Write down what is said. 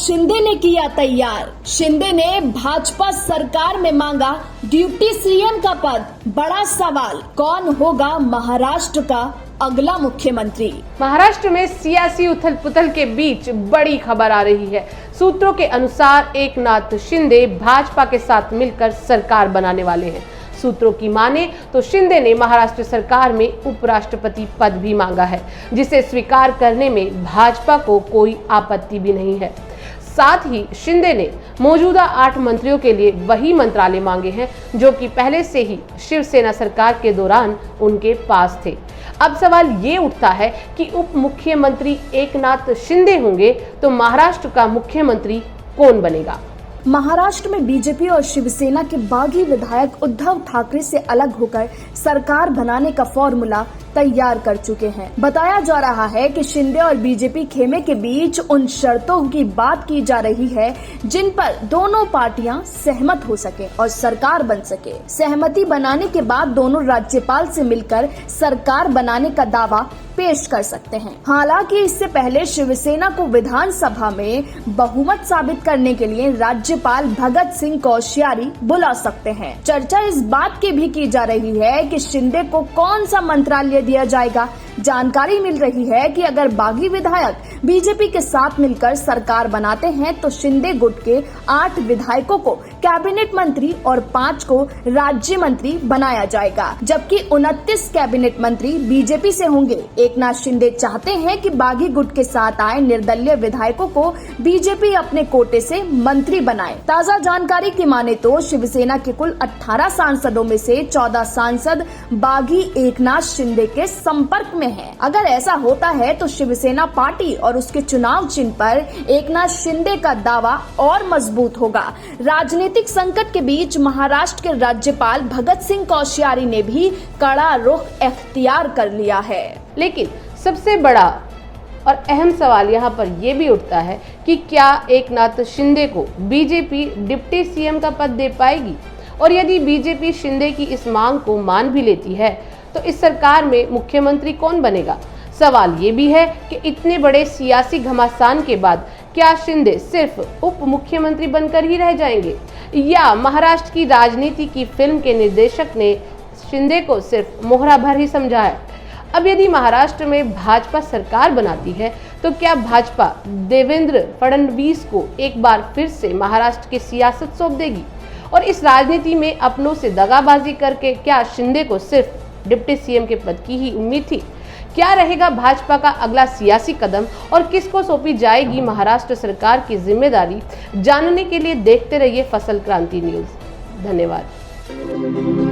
शिंदे ने किया तैयार। शिंदे ने भाजपा सरकार में मांगा डिप्टी सीएम का पद। बड़ा सवाल, कौन होगा महाराष्ट्र का अगला मुख्यमंत्री? महाराष्ट्र में सियासी उथल पुथल के बीच बड़ी खबर आ रही है। सूत्रों के अनुसार एकनाथ शिंदे भाजपा के साथ मिलकर सरकार बनाने वाले हैं। सूत्रों की माने तो शिंदे ने महाराष्ट्र सरकार में उपराष्ट्रपति पद भी मांगा है, जिसे स्वीकार करने में भाजपा को कोई आपत्ति भी नहीं है। साथ ही शिंदे ने मौजूदा 8 मंत्रियों के लिए वही मंत्रालय मांगे हैं जो कि पहले से ही शिवसेना सरकार के दौरान उनके पास थे। अब सवाल ये उठता है कि उप मुख्यमंत्री एकनाथ शिंदे होंगे तो महाराष्ट्र का मुख्यमंत्री कौन बनेगा? महाराष्ट्र में बीजेपी और शिवसेना के बागी विधायक उद्धव ठाकरे से अलग होकर सरकार बनाने का फॉर्मूला तैयार कर चुके हैं। बताया जा रहा है कि शिंदे और बीजेपी खेमे के बीच उन शर्तों की बात की जा रही है जिन पर दोनों पार्टियां सहमत हो सके और सरकार बन सके। सहमति बनाने के बाद दोनों राज्यपाल से मिलकर सरकार बनाने का दावा पेश कर सकते हैं। हालांकि इससे पहले शिवसेना को विधानसभा में बहुमत साबित करने के लिए राज्यपाल भगत सिंह कोश्यारी बुला सकते हैं। चर्चा इस बात की भी की जा रही है कि शिंदे को कौन सा मंत्रालय दिया जाएगा। जानकारी मिल रही है कि अगर बागी विधायक बीजेपी के साथ मिलकर सरकार बनाते हैं तो शिंदे गुट के 8 विधायकों को कैबिनेट मंत्री और 5 को राज्य मंत्री बनाया जाएगा, जबकि 29 कैबिनेट मंत्री बीजेपी से होंगे। एकनाथ शिंदे चाहते हैं कि बागी गुट के साथ आए निर्दलीय विधायकों को बीजेपी अपने कोटे से मंत्री बनाए। ताजा जानकारी की माने तो शिवसेना के कुल 18 सांसदों में से 14 सांसद बागी एकनाथ शिंदे के संपर्क में हैं। अगर ऐसा होता है तो शिवसेना पार्टी और उसके चुनाव चिन्ह पर एकनाथ शिंदे का दावा और मजबूत होगा। राजनीतिक संकट के बीच महाराष्ट्र के राज्यपाल भगत सिंह कोश्यारी ने भी कड़ा रुख इख्तियार कर लिया है। लेकिन सबसे बड़ा और अहम सवाल यहाँ पर यह भी उठता है कि क्या एकनाथ शिंदे को बीजेपी डिप्टी सीएम का पद दे पाएगी? और यदि बीजेपी शिंदे की इस मांग को मान भी लेती है तो इस सरकार में मुख्यमंत्री कौन बनेगा? सवाल ये भी है कि इतने बड़े सियासी घमासान के बाद क्या शिंदे सिर्फ उप मुख्यमंत्री बनकर ही रह जाएंगे, या महाराष्ट्र की राजनीति की फिल्म के निर्देशक ने शिंदे को सिर्फ मोहरा भर ही समझा है? अब यदि महाराष्ट्र में भाजपा सरकार बनाती है तो क्या भाजपा देवेंद्र फडणवीस को एक बार फिर से महाराष्ट्र की सियासत सौंप देगी? और इस राजनीति में अपनों से दगाबाजी करके क्या शिंदे को सिर्फ डिप्टी सीएम के पद की ही उम्मीद थी? क्या रहेगा भाजपा का अगला सियासी कदम और किसको सौंपी जाएगी महाराष्ट्र सरकार की जिम्मेदारी? जानने के लिए देखते रहिए फसल क्रांति न्यूज़। धन्यवाद।